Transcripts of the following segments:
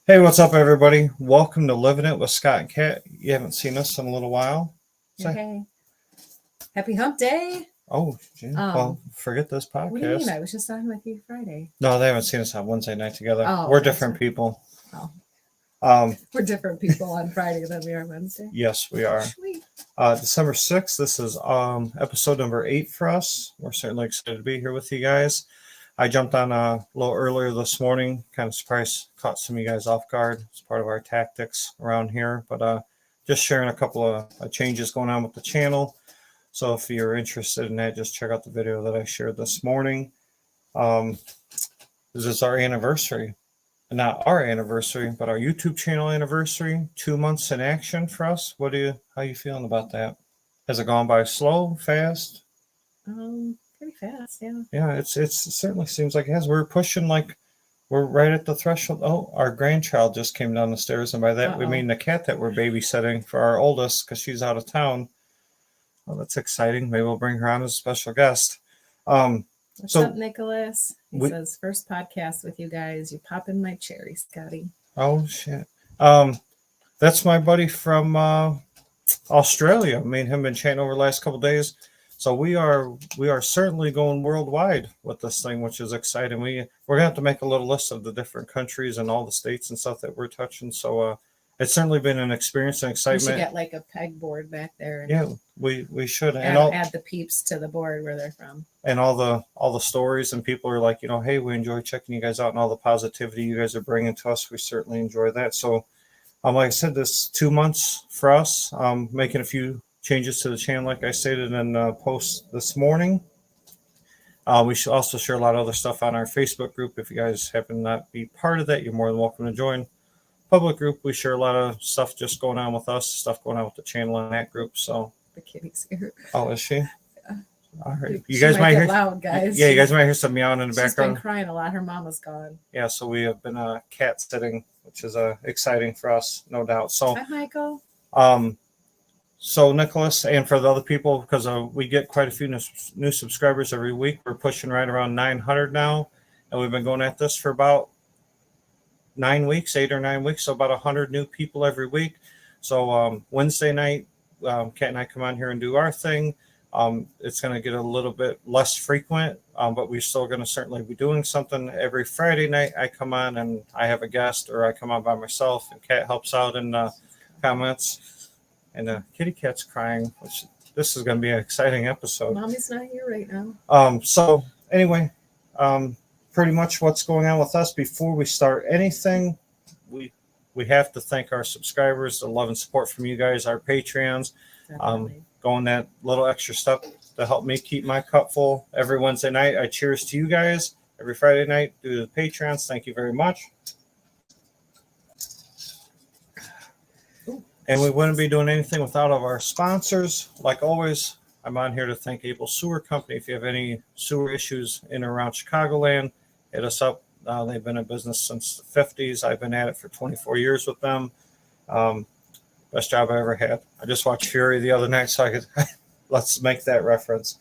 Hey, what's up, everybody? Welcome to Living It with Scott and Kat. You haven't seen us in a little while. Hey, happy hump day. Oh, gee. Well, forget this podcast. What do you mean? I was just on with you Friday. No, they haven't seen us on Wednesday night together. Oh, We're gotcha. different people. Oh. We're different people on Friday than we are Wednesday. Yes, we are. Sweet. December 6th, this is episode number 8 for us. We're certainly excited to be here with you guys. I jumped on a little earlier this morning, kind of surprised, caught some of you guys off guard. It's part of our tactics around here, but just sharing a couple of changes going on with the channel. So if you're interested in that, just check out the video that I shared this morning. This is our anniversary. Not our anniversary, but our YouTube channel anniversary. 2 months in action for us. How you feeling about that? Has it gone by slow, fast? Pretty fast, yeah. Yeah, it certainly seems like it has. We're right at the threshold. Oh, our grandchild just came down the stairs, and by that we mean the cat that we're babysitting for our oldest because she's out of town. Well, that's exciting. Maybe we'll bring her on as a special guest. What's up, Nicholas? He says, first podcast with you guys. You pop in my cherry, Scotty. Oh, shit. That's my buddy from Australia. Me and him been chatting over the last couple of days. So we are certainly going worldwide with this thing, which is exciting. We're gonna have to make a little list of the different countries and all the states and stuff that we're touching. So it's certainly been an experience and excitement. We should get like a pegboard back there. And yeah, we should add the peeps to the board where they're from. And all the stories, and people are like, hey, we enjoy checking you guys out and all the positivity you guys are bringing to us. We certainly enjoy that. So like I said, this 2 months for us, making a few changes to the channel, like I stated in a post this morning. We should also share a lot of other stuff on our Facebook group. If you guys happen to not be part of that, you're more than welcome to join. Public group, we share a lot of stuff just going on with us, stuff going on with the channel in that group. So the kitty's here. Oh, is she? Yeah. All right. You guys might hear loud, guys. Yeah, you guys might hear some meowing in the background. She's been crying a lot. Her mama's gone. Yeah, so we have been cat sitting, which is exciting for us, no doubt. So hi, Michael. So Nicholas, and for the other people, because we get quite a few new subscribers every week. We're pushing right around 900 now, and we've been going at this for about 8 or 9 weeks, so about 100 new people every week. So Wednesday night, Kat and I come on here and do our thing. It's going to get a little bit less frequent, but we're still going to certainly be doing something. Every Friday night I come on and I have a guest, or I come on by myself, and Kat helps out in comments. And the kitty cat's crying, which this is going to be an exciting episode. Mommy's not here right now. So anyway, pretty much what's going on with us. Before we start anything, we have to thank our subscribers, the love and support from you guys, our Patreons, going that little extra step to help me keep my cup full every Wednesday night. I cheers to you guys every Friday night due to the Patreons. Thank you very much. And we wouldn't be doing anything without our sponsors. Like always, I'm on here to thank Able Sewer Company. If you have any sewer issues in or around Chicagoland, hit us up. They've been in business since the 50s. I've been at it for 24 years with them. Best job I ever had. I just watched Fury the other night, so I could let's make that reference.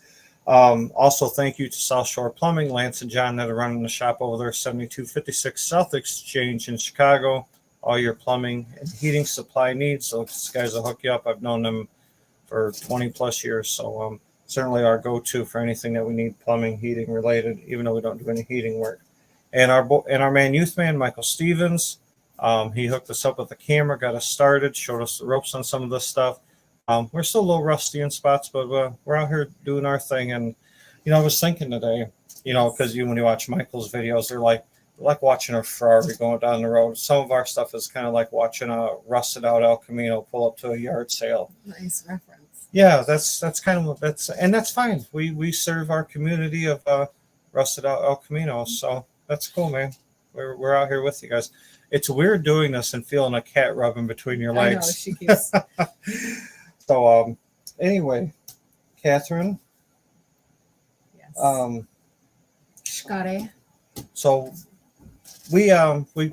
Also, thank you to South Shore Plumbing, Lance and John, that are running the shop over there, 7256 South Exchange in Chicago. All your plumbing and heating supply needs. So these guys will hook you up. I've known them for 20 plus years. So certainly our go-to for anything that we need plumbing, heating related, even though we don't do any heating work. And our man, youth man, Michael Stevens, he hooked us up with the camera, got us started, showed us the ropes on some of this stuff. We're still a little rusty in spots, but we're out here doing our thing. And, I was thinking today, because when you watch Michael's videos, they're like watching a Ferrari going down the road. Some of our stuff is kind of like watching a rusted out El Camino pull up to a yard sale. Nice reference. Yeah, that's kind of that's fine. We serve our community of rusted out El Camino, so that's cool, man. We're out here with you guys. It's weird doing this and feeling a cat rubbing between your legs. I know, she keeps. So anyway, Catherine. Yes. Scotty. So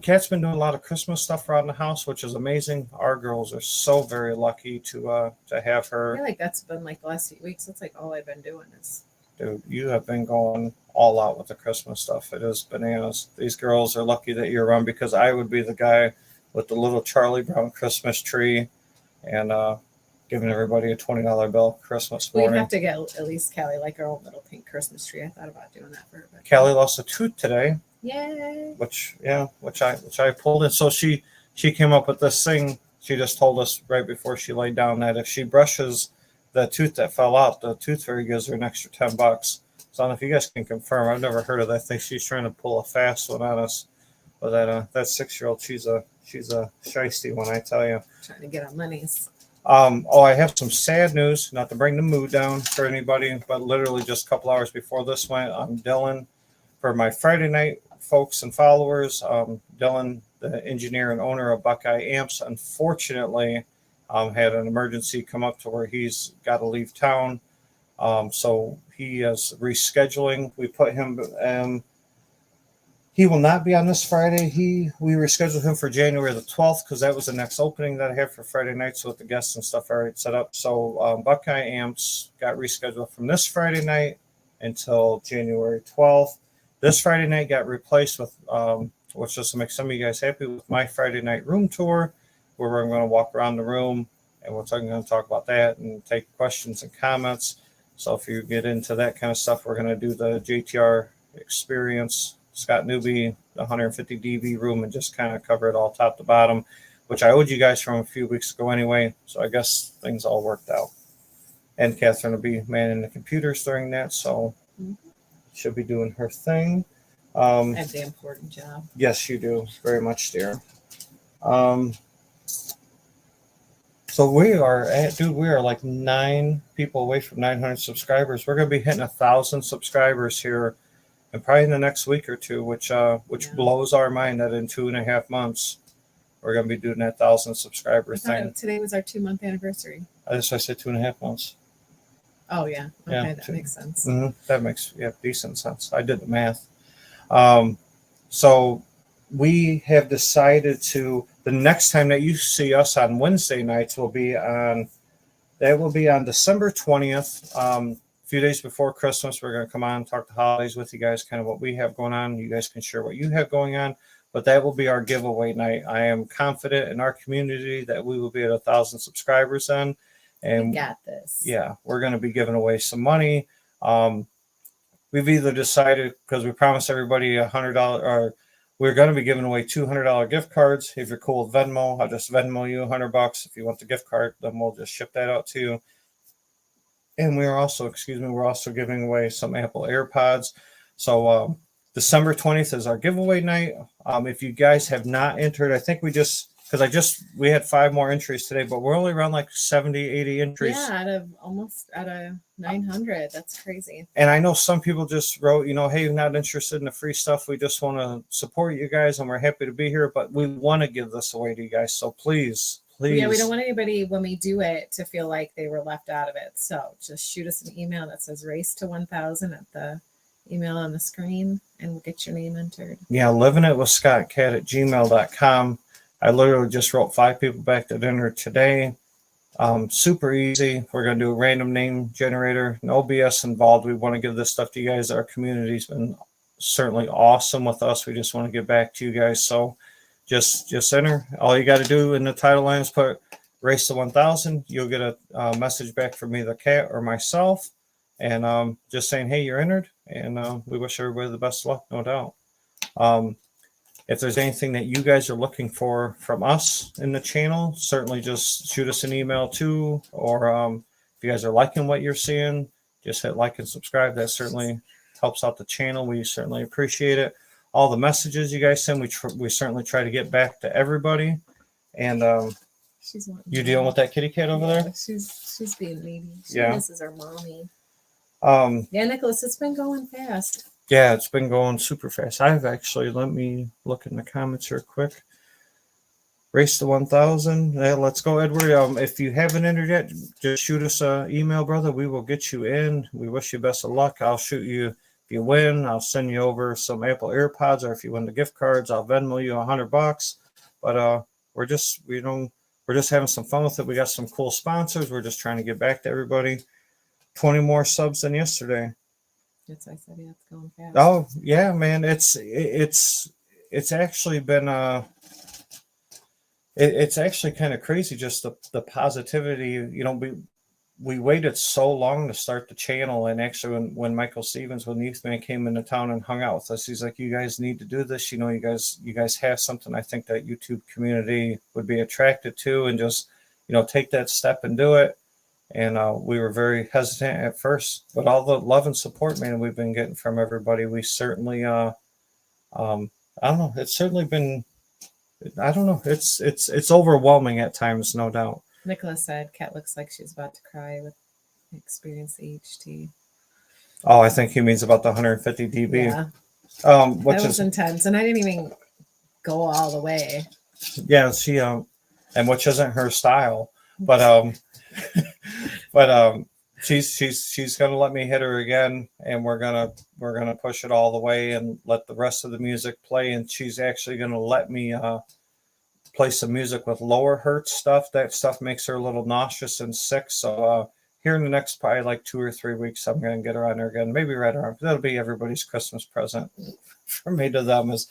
Kat's been doing a lot of Christmas stuff around the house, which is amazing. Our girls are so very lucky to have her. I feel like that's been like the last few weeks. That's like all I've been doing is. Dude, you have been going all out with the Christmas stuff. It is bananas. These girls are lucky that you're around, because I would be the guy with the little Charlie Brown Christmas tree, and giving everybody a $20 bill Christmas We'd morning. have to get at least Callie like her own little pink Christmas tree. I thought about doing that for her. But Callie lost a tooth today, yay! which I pulled, and so she came up with this thing. She just told us right before she laid down that if she brushes the tooth that fell out, the tooth fairy gives her an extra $10. So I don't know if you guys can confirm. I've never heard of that thing. She's trying to pull a fast one on us. But that 6-year-old, she's a shiesty one, I tell you. Trying to get our monies. I have some sad news, not to bring the mood down for anybody, but literally just a couple hours before this went, Dylan, for my Friday night folks and followers, Dylan, the engineer and owner of Buckeye Amps, unfortunately had an emergency come up to where he's got to leave town. So he is rescheduling. We put him, he will not be on this Friday. We rescheduled him for January the 12th because that was the next opening that I had for Friday night. So with the guests and stuff already set up. So Buckeye Amps got rescheduled from this Friday night until January 12th. This Friday night got replaced with, which just to make some of you guys happy, with my Friday night room tour, where I'm going to walk around the room and we're going to talk about that and take questions and comments. So if you get into that kind of stuff, we're going to do the JTR experience, Scott Newby, the 150 dB room, and just kind of cover it all top to bottom, which I owed you guys from a few weeks ago anyway. So I guess things all worked out. And Catherine will be manning the computers during that, so she'll be doing her thing. I have the important job. Yes, you do. Very much, dear. So we are like 9 people away from 900 subscribers. We're going to be hitting 1,000 subscribers here, and probably in the next week or two, which blows our mind that in 2.5 months we're going to be doing that 1,000 subscriber thing. Today was our 2-month anniversary. I said 2.5 months. Oh yeah, okay, Yeah, that makes sense. That makes decent sense. I did the math. So we have decided to. The next time that you see us on Wednesday nights will be on December 20th. A few days before Christmas, we're going to come on and talk the holidays with you guys, kind of what we have going on. You guys can share what you have going on, but that will be our giveaway night. I am confident in our community that we will be at 1,000 subscribers then. And we got this. Yeah, we're going to be giving away some money. We've either decided, because we promised everybody $100, or we're going to be giving away $200 gift cards. If you're cool with Venmo, I'll just Venmo you $100. If you want the gift card, then we'll just ship that out to you. And we're also giving away some Apple AirPods. So December 20th is our giveaway night. If you guys have not entered, I think we had 5 more entries today, but we're only around like 70, 80 entries. Yeah, out of 900. That's crazy. And I know some people just wrote, hey, you're not interested in the free stuff. We just want to support you guys, and we're happy to be here, but we want to give this away to you guys. So please. Yeah, we don't want anybody, when we do it, to feel like they were left out of it. So just shoot us an email that says race to 1,000 at the email on the screen, and we'll get your name entered. Yeah, livinitwithscottcat@gmail.com. I literally just wrote 5 people back to dinner today. Super easy. We're going to do a random name generator. No BS involved. We want to give this stuff to you guys. Our community's been certainly awesome with us. We just want to give back to you guys. So just enter. All you got to do in the title line is put race to 1,000. You'll get a message back from either Kat or myself, and just saying, hey, you're entered. And we wish everybody the best of luck, no doubt. If there's anything that you guys are looking for from us in the channel, certainly just shoot us an email too. Or if you guys are liking what you're seeing, just hit like and subscribe. That certainly helps out the channel. We certainly appreciate it. All the messages you guys send, we certainly try to get back to everybody. And you dealing with that kitty cat over there? She's being needy. This is her mommy. Yeah, Nicholas, it's been going fast. Yeah, it's been going super fast. Let me look in the comments here quick. Race to 1,000. Yeah, let's go, Edward. If you haven't entered yet, just shoot us an email, brother. We will get you in. We wish you best of luck. I'll shoot you. If you win, I'll send you over some Apple AirPods, or if you win the gift cards, I'll Venmo you $100. But we're just having some fun with it. We got some cool sponsors. We're just trying to get back to everybody. 20 more subs than yesterday. Yes, I said, yeah, it's going fast. Oh yeah, man, it's actually been it's actually kind of crazy, just the positivity. We waited so long to start the channel, and actually when Michael Stevens, when the youth man came into town and hung out with us, he's like, you guys need to do this. You guys have something I think that YouTube community would be attracted to, and just take that step and do it. And we were very hesitant at first, but all the love and support, man, we've been getting from everybody, we certainly I don't know, it's certainly been, I don't know, it's overwhelming at times, no doubt. Nicholas said Kat looks like she's about to cry with experience HT. Oh, I think he means about the 150 dB. Yeah, Which that was is intense, and I didn't even go all the way. yeah, she and which isn't her style, but she's gonna let me hit her again, and we're gonna push it all the way and let the rest of the music play, and she's actually gonna let me play some music with lower hertz stuff. That stuff makes her a little nauseous and sick. So here in the next probably like 2 or 3 weeks, I'm gonna get her on there again, maybe right around. That'll be everybody's Christmas present for me to them, is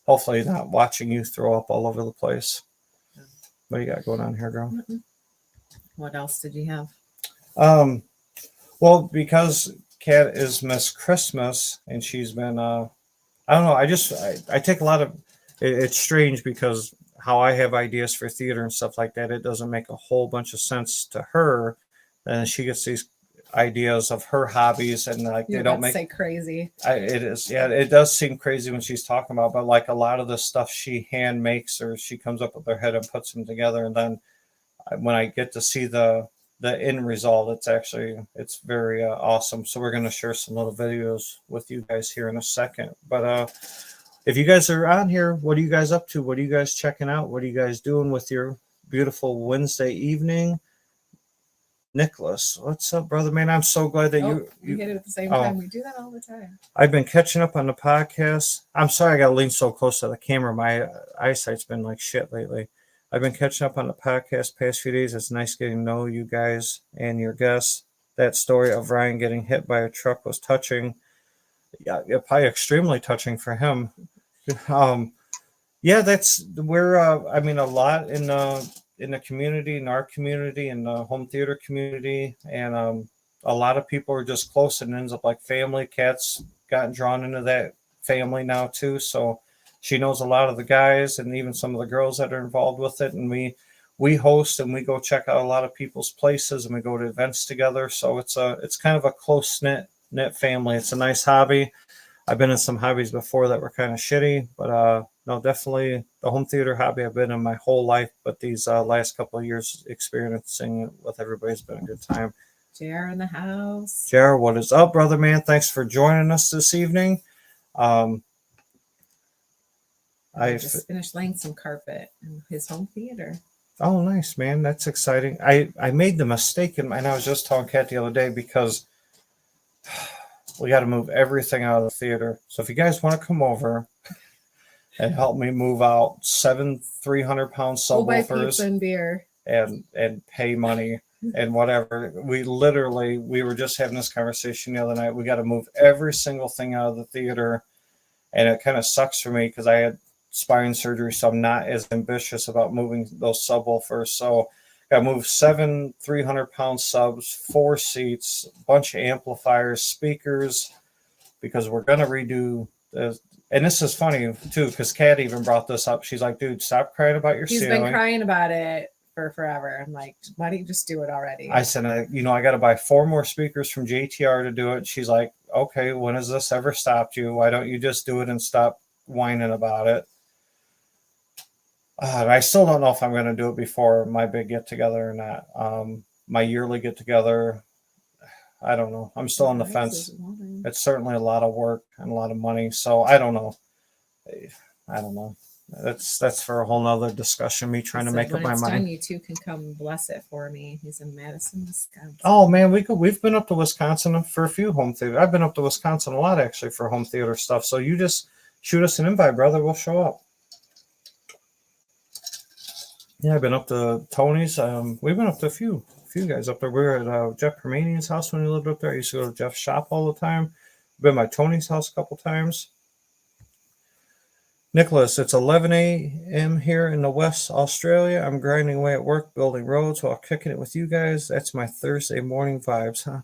hopefully not watching you throw up all over the place. What do you got going on here, girl? What else did you have? Well, because Kat is Miss Christmas, and she's been I don't know, I take a lot of it's strange because how I have ideas for theater and stuff like that, it doesn't make a whole bunch of sense to her, and she gets these ideas of her hobbies, and like You're they don't about to make say crazy. it is, yeah, it does seem crazy when she's talking about, but like a lot of the stuff she hand makes, or she comes up with her head and puts them together, and then when I get to see the end result, it's very awesome. So we're going to share some little videos with you guys here in a second. But if you guys are on here, what are you guys up to? What are you guys checking out? What are you guys doing with your beautiful Wednesday evening? Nicholas, what's up, brother, man? I'm so glad that you you hit it at the same time. We do that all the time. I've been catching up on the podcast. I'm sorry I got to lean so close to the camera. My eyesight's been like shit lately. I've been catching up on the podcast past few days. It's nice getting to know you guys and your guests. That story of Ryan getting hit by a truck was touching. Yeah, probably extremely touching for him. Yeah, that's where I mean, a lot in the community, in our community, in the home theater community, and a lot of people are just close, and ends up like family. Kat's gotten drawn into that family now too, so she knows a lot of the guys and even some of the girls that are involved with it. And we host, and we go check out a lot of people's places, and we go to events together. So it's kind of a close knit family. It's a nice hobby. I've been in some hobbies before that were kind of shitty, but no, definitely the home theater hobby I've been in my whole life. But these last couple of years experiencing it with everybody's been a good time. JR in the house. JR, what is up, brother, man? Thanks for joining us this evening. I just finished laying some carpet in his home theater. Oh, nice, man. That's exciting. I made the mistake, and I was just telling Kat the other day, because we got to move everything out of the theater. So if you guys want to come over and help me move out 7 300-pound We'll buy subwoofers pizza and beer and pay money and whatever. We were just having this conversation the other night. We got to move every single thing out of the theater, and it kind of sucks for me because I had spine surgery, so I'm not as ambitious about moving those subwoofers. So got to move 7 300-pound subs, 4 seats, a bunch of amplifiers, speakers, because we're gonna redo the. And this is funny too, because Kat even brought this up. She's like, "Dude, stop crying about your He's ceiling." been crying about it for forever. I'm like, why don't you just do it already? I said, I got to buy 4 more speakers from JTR to do it. She's like, "Okay, when has this ever stopped you? Why don't you just do it and stop whining about it?" I still don't know if I'm going to do it before my big get together or not. My yearly get together, I don't know. I'm still on the fence. It's certainly a lot of work and a lot of money. So I don't know. That's for a whole nother discussion. Me trying to make up my mind. When it's done, you two can come bless it for me. He's in Madison, Wisconsin. Oh man, we've been up to Wisconsin for a few home theater. I've been up to Wisconsin a lot actually for home theater stuff. So you just shoot us an invite, brother. We'll show up. Yeah, I've been up to Tony's. We've been up to a few guys up there. We were at Jeff Permanian's house when he lived up there. I used to go to Jeff's shop all the time. Been by Tony's house a couple times. Nicholas, it's 11 a.m. here in the West Australia. I'm grinding away at work, building roads while kicking it with you guys. That's my Thursday morning vibes, huh?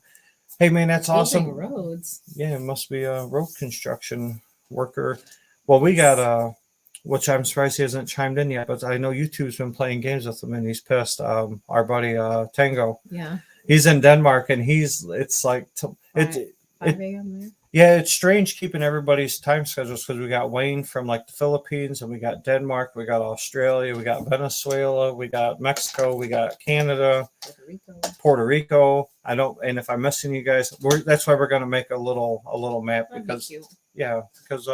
Hey, man, that's Building awesome. roads. Yeah, it must be a road construction worker. Well, we got which I'm surprised he hasn't chimed in yet, but I know YouTube's been playing games with him and he's pissed. Our buddy Tango, Yeah. he's in Denmark and it's like Five it 5 a.m. there. yeah, it's strange keeping everybody's time schedules because we got Wayne from like the Philippines and we got Denmark, we got Australia, we got Venezuela, we got Mexico, we got Canada, Puerto Rico. Puerto Rico. I don't, and if I'm missing you guys, that's why we're gonna make a little map That'd be because cute. yeah, because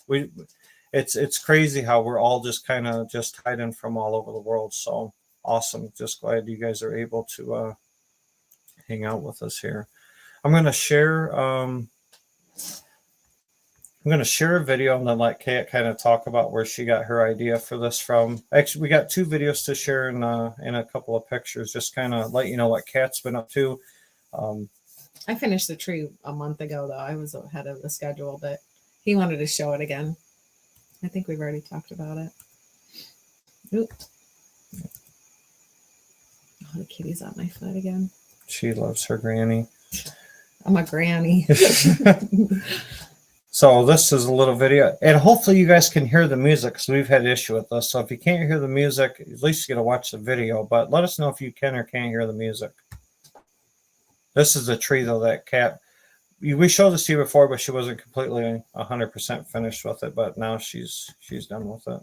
we it's crazy how we're all just kind of just tied in from all over the world. So awesome! Just glad you guys are able to hang out with us here. I'm gonna share. I'm going to share a video and then let Kate kind of talk about where she got her idea for this from. Actually, we got 2 videos to share in a couple of pictures, just kind of let you know what Kat's been up to. I finished the tree a month ago, though. I was ahead of the schedule, but he wanted to show it again. I think we've already talked about it. Oop. Oh, the kitty's on my foot again. She loves her granny. I'm a granny. So this is a little video, and hopefully you guys can hear the music because we've had issue with this. So if you can't hear the music, at least you get to watch the video. But let us know if you can or can't hear the music. This is the tree though that Kat. We showed this to you before, but she wasn't completely 100% finished with it. But now she's done with it.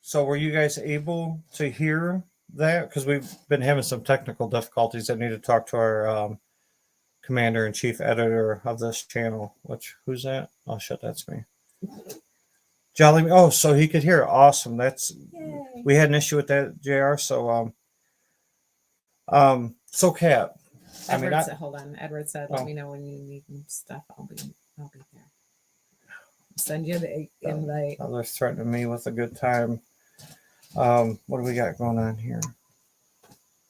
So were you guys able to hear that? Because we've been having some technical difficulties. I need to talk to our commander and chief editor of this channel. Who's that? Oh shit, that's me. Jolly. Oh, so he could hear. Awesome. Yay. We had an issue with that, JR. So so Kat. Hold on. Edward said, "Let me know when you need stuff. I'll be there. Send you the invite." They're threatening me with a good time. What do we got going on here?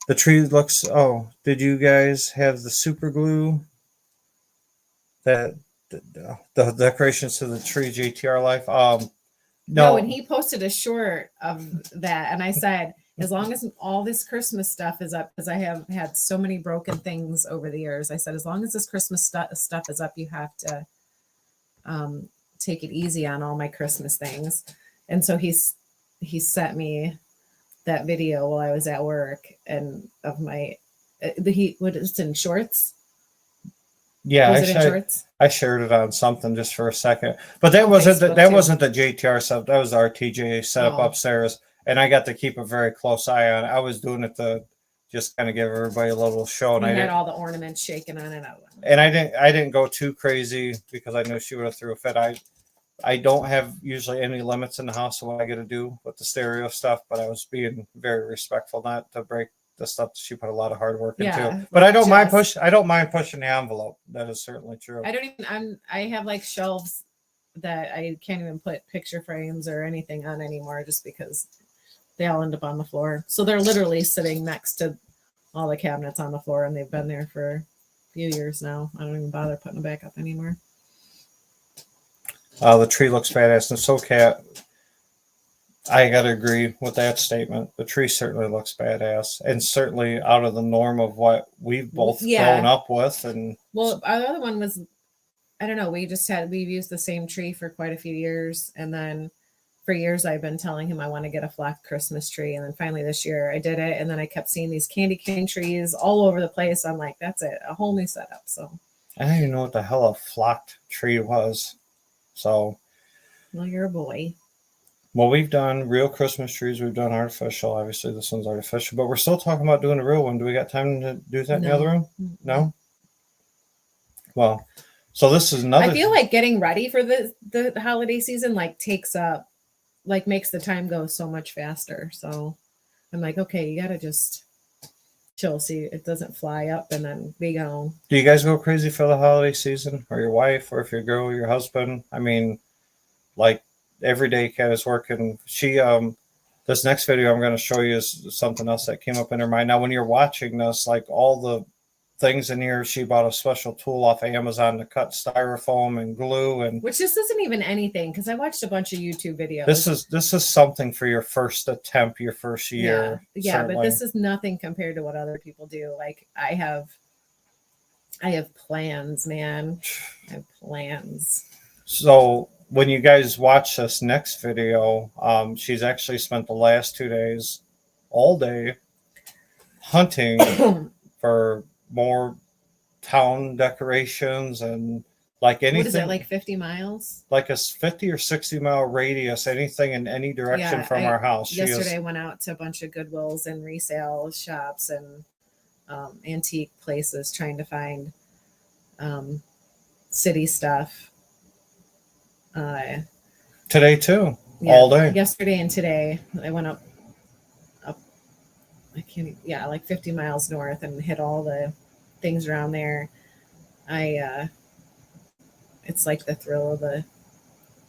The tree looks. Oh, did you guys have the super glue? That the decorations to the tree GTR life. No, and he posted a short of that, and I said, as long as all this Christmas stuff is up, because I have had so many broken things over the years. I said, as long as this Christmas stuff is up, you have to take it easy on all my Christmas things. And so he sent me that video while I was at work and of my it's in shorts. Yeah, was it in shorts? I shared it on something just for a second, but that wasn't the JTR stuff. That was our TJ setup upstairs, and I got to keep a very close eye on it. I was doing it to just kind of give everybody a little show, and I had all the ornaments shaking on it. And I didn't go too crazy because I knew she would have threw a fit. I don't have usually any limits in the house of what I got to do with the stereo stuff, but I was being very respectful not to break the stuff that she put a lot of hard work into. But I don't mind pushing the envelope. That is certainly true. I have like shelves that I can't even put picture frames or anything on anymore just because they all end up on the floor. So they're literally sitting next to all the cabinets on the floor, and they've been there for a few years now. I don't even bother putting them back up anymore. The tree looks badass, and so Kat, I gotta agree with that statement. The tree certainly looks badass, and certainly out of the norm of what we've both grown up with. And well, our other one was, I don't know. We've used the same tree for quite a few years, and then for years I've been telling him I want to get a flocked Christmas tree, and then finally this year I did it, and then I kept seeing these candy cane trees all over the place. I'm like, that's it, a whole new setup. So I don't even know what the hell a flocked tree was. So, well, you're a boy. Well, we've done real Christmas trees. We've done artificial. Obviously, this one's artificial, but we're still talking about doing a real one. Do we got time to do that in the other room? No. Well, so this is another. I feel like getting ready for the holiday season makes the time go so much faster. So I'm like, okay, you got to just chill, see it doesn't fly up and then we go. Do you guys go crazy for the holiday season, or your wife, or if you're a girl, your husband? I mean, like every day Kat is working. She this next video I'm going to show you is something else that came up in her mind. Now when you're watching this, like all the things in here, she bought a special tool off of Amazon to cut styrofoam and glue, and Which this isn't even anything because I watched a bunch of YouTube videos. this is something for your first attempt, your first year. Yeah, but certainly. this is nothing compared to what other people do. Like I have plans, man. I have plans. So when you guys watch this next video, she's actually spent the last 2 days all day hunting for more town decorations and like anything. What is it, like 50 miles? Like a 50 or 60-mile radius, anything in any direction from our house. Yesterday I went out to a bunch of Goodwills and resale shops and antique places trying to find city stuff. Today too, all day. Yesterday and today I went up like 50 miles north and hit all the things around there. It's like the thrill of the,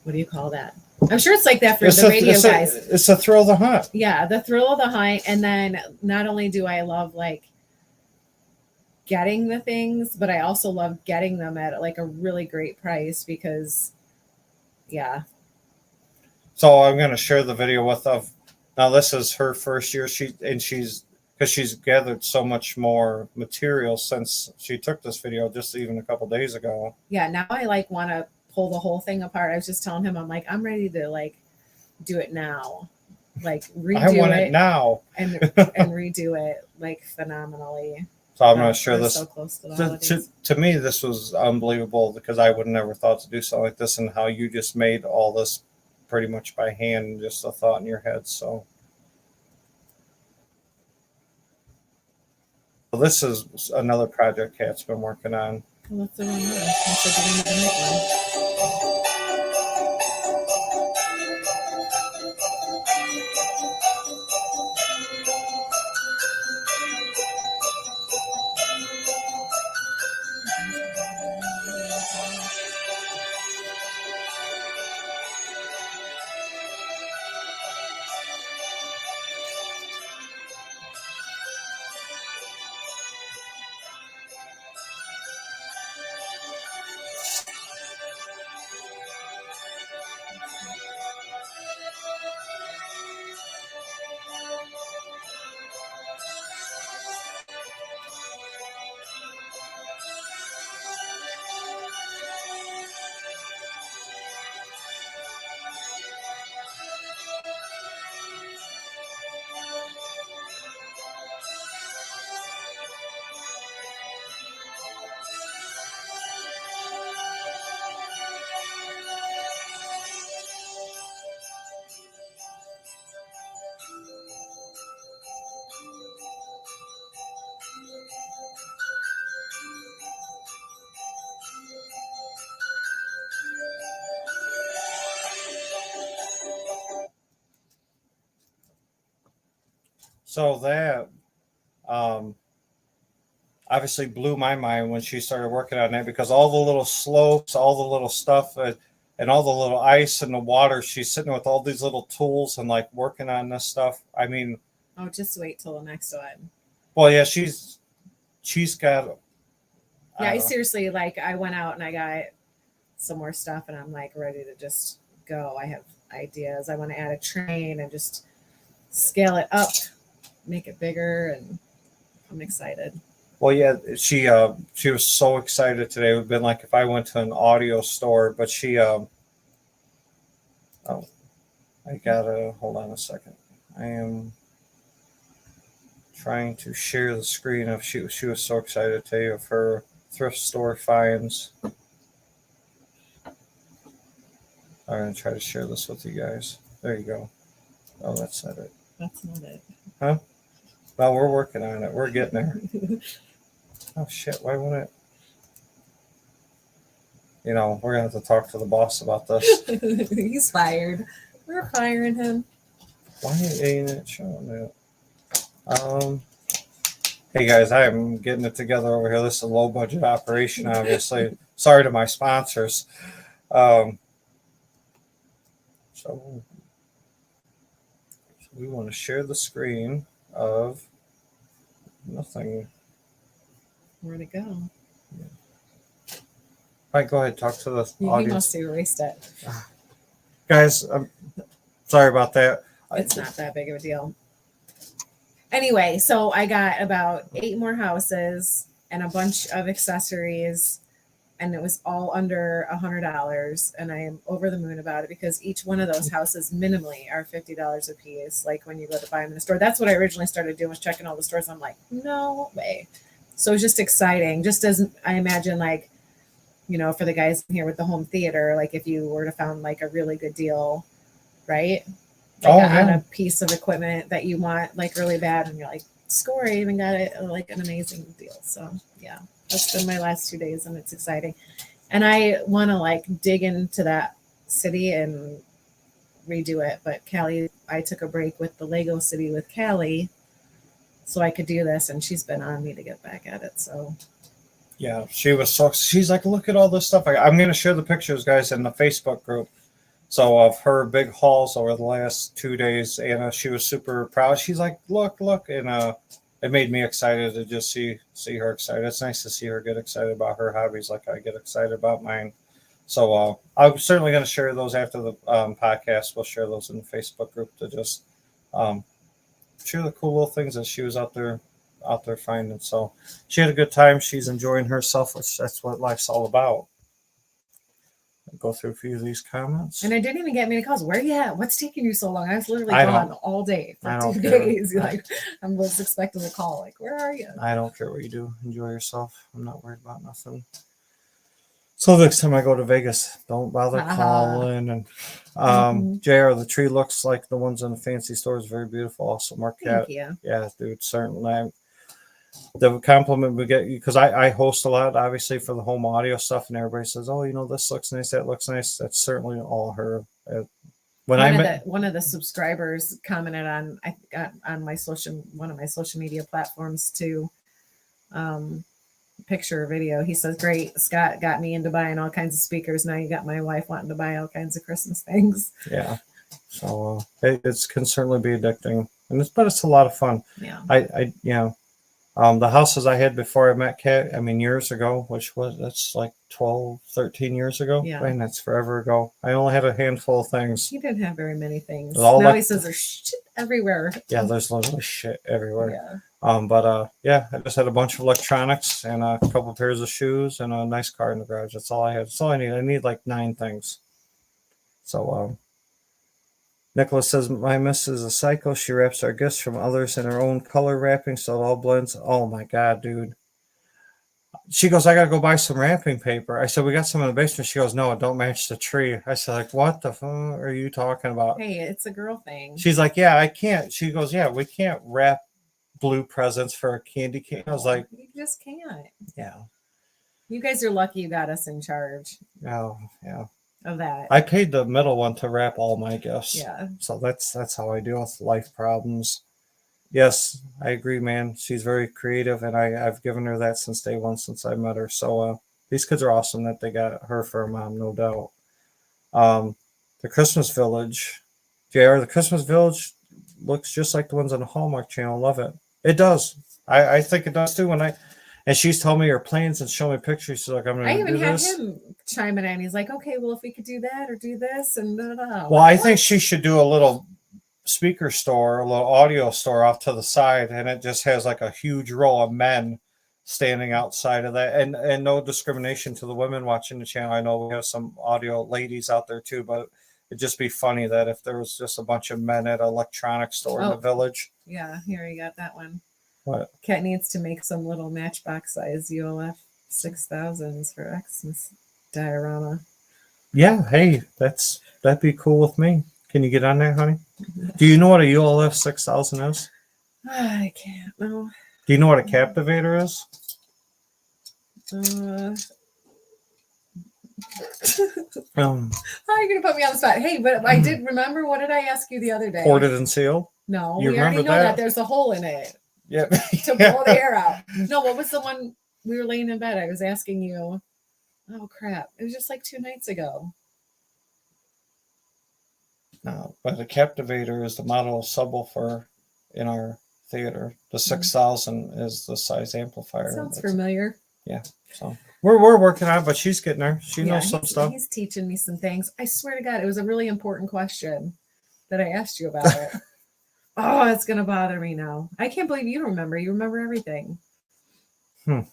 what do you call that? I'm sure it's like that for the radio guys. It's a thrill of the hunt. Yeah, the thrill of the hunt. And then not only do I love like getting the things, but I also love getting them at like a really great price because yeah. So I'm going to share the video with of now this is her first year. Because she's gathered so much more material since she took this video just even a couple days ago. Yeah, now I like want to pull the whole thing apart. I was just telling him, I'm like, I'm ready to like do it now. Like redo I want it now. and redo it like phenomenally. So I'm going to share this. So close to the holidays. To me, this was unbelievable because I would never thought to do something like this, and how you just made all this pretty much by hand, just a thought in your head. So this is another project Kat's been working on. Well, that's the wrong one. That's the beginning of the night one. So that obviously blew my mind when she started working on it, because all the little slopes, all the little stuff, and all the little ice and the water, she's sitting with all these little tools and like working on this stuff. I mean, oh, just wait till the next one. Well, yeah, she's got. Yeah, I seriously, like, I went out and I got some more stuff, and I'm like ready to just go. I have ideas. I want to add a train and just scale it up, make it bigger, and I'm excited. Well, yeah, she was so excited today. It would have been like if I went to an audio store, but she oh, I gotta hold on a second. I am trying to share the screen of she was so excited today of her thrift store finds. I'm gonna try to share this with you guys. There you go. Oh, that's not it. That's not it. Huh? Well, we're working on it. We're getting there. Oh shit! Why won't it? You know, we're gonna have to talk to the boss about this. He's fired. We're firing him. Why ain't it showing it? Hey guys, I am getting it together over here. This is a low budget operation, obviously. Sorry to my sponsors. Um, so we want to share the screen of nothing. Where'd it go? All right, go ahead. Talk to the He audience. must have erased it. Guys, I'm sorry about that. It's not that big of a deal. Anyway, so I got about 8 more houses and a bunch of accessories, and it was all under $100. And I am over the moon about it because each one of those houses minimally are $50 a piece. Like when you go to buy them in the store, that's what I originally started doing, was checking all the stores. I'm like, no way. So it's just exciting. Just as I imagine, like, you know, for the guys here with the home theater, like if you were to found like a really good deal, right? Like on a piece of equipment that you want like really bad, and you're like, score, I even got it like an amazing deal. So yeah, that's been my last 2 days, and it's exciting. And I want to like dig into that city and redo it. But Callie, I took a break with the Lego City with Callie so I could do this, and she's been on me to get back at it. So yeah, she was so, she's like, look at all this stuff. I'm going to share the pictures, guys, in the Facebook group. So of her big hauls over the last 2 days, and she was super proud. She's like, look, and it made me excited to just see her excited. It's nice to see her get excited about her hobbies like I get excited about mine. So I'm certainly going to share those after the podcast. We'll share those in the Facebook group to just share the cool little things that she was out there finding. So she had a good time. She's enjoying herself, which that's what life's all about. Go through a few of these comments. And I didn't even get many calls. Where you at? What's taking you so long? I was literally I gone don't- all day I for don't 2 care. days. Like I was expecting a call. Like, where are you? I don't care what you do. Enjoy yourself. I'm not worried about nothing. So next time I go to Vegas, don't bother calling. And JR, the tree looks like the ones in the fancy stores. Very beautiful. Also, Marquette. Thank you. Yeah, dude, certainly. The compliment we get, because I host a lot, obviously, for the home audio stuff, and everybody says, "Oh, you know, this looks nice, that looks nice." That's certainly all her. When one of the subscribers commented on on one of my social media platforms too, picture or video. He says, "Great, Scott got me into buying all kinds of speakers. Now you got my wife wanting to buy all kinds of Christmas things." Yeah, so it can certainly be addicting, but it's a lot of fun. Yeah, The houses I had before I met Kat, I mean, years ago, that's like 12, 13 years ago. Yeah. Man, that's forever ago. I only had a handful of things. he didn't have very many things. All Now like- he says there's shit everywhere. Yeah, there's literally shit everywhere. Yeah. I just had a bunch of electronics and a couple of pairs of shoes and a nice car in the garage. That's all I had. That's all I need. I need like 9 things. So, Nicholas says, my miss is a psycho. She wraps our gifts from others in her own color wrapping so it all blends. Oh my God, dude. She goes, I got to go buy some wrapping paper. I said, we got some in the basement. She goes, no, it don't match the tree. I said, like, what the fuck are you talking about? Hey, it's a girl thing. She's like, yeah, I can't. She goes, yeah, we can't wrap blue presents for a candy cane. I was like, you just can't. yeah. You guys are lucky you got us in charge Oh, yeah. of that. I paid the middle one to wrap all my gifts. Yeah. So that's how I deal with life problems. Yes, I agree, man. She's very creative, and I've given her that since day one, since I met her. So these kids are awesome that they got her for a mom, no doubt. The Christmas Village, JR, the Christmas Village looks just like the ones on the Hallmark Channel. Love it. It does. I think it does too. And she's told me her plans and show me pictures. She's like, I'm going I to even do had this. him chiming in. He's like, okay, well, if we could do that or do this and da, da, da. Well, I think she should do a little speaker store, a little audio store off to the side, and it just has like a huge row of men standing outside of that. And no discrimination to the women watching the channel. I know we have some audio ladies out there too, but it'd just be funny that if there was just a bunch of men at an electronics store in the village. Yeah, here you got that one. What? Kat needs to make some little matchbox size ULF 6000s for Xmas diorama. Yeah, hey, that'd be cool with me. Can you get on there, honey? Do you know what a ULF 6000 is? I can't. No. Do you know what a captivator is? How are you going to put me on the spot? Hey, but I did remember. What did I ask you the other day? Ported and sealed. No, You we already know remember that? that there's a hole in it. Yeah. to blow the air out. No, what was the one we were laying in bed? I was asking you. Oh crap! It was just like 2 nights ago. No, but the Captivator is the model subwoofer in our theater. The Mm-hmm. 6000 is the size amplifier. Sounds familiar. Yeah. So we're working on it, but she's getting there. She knows some stuff. He's teaching me some things. I swear to God, it was a really important question that I asked you about it. Oh, it's gonna bother me now. I can't believe you remember. You remember everything. We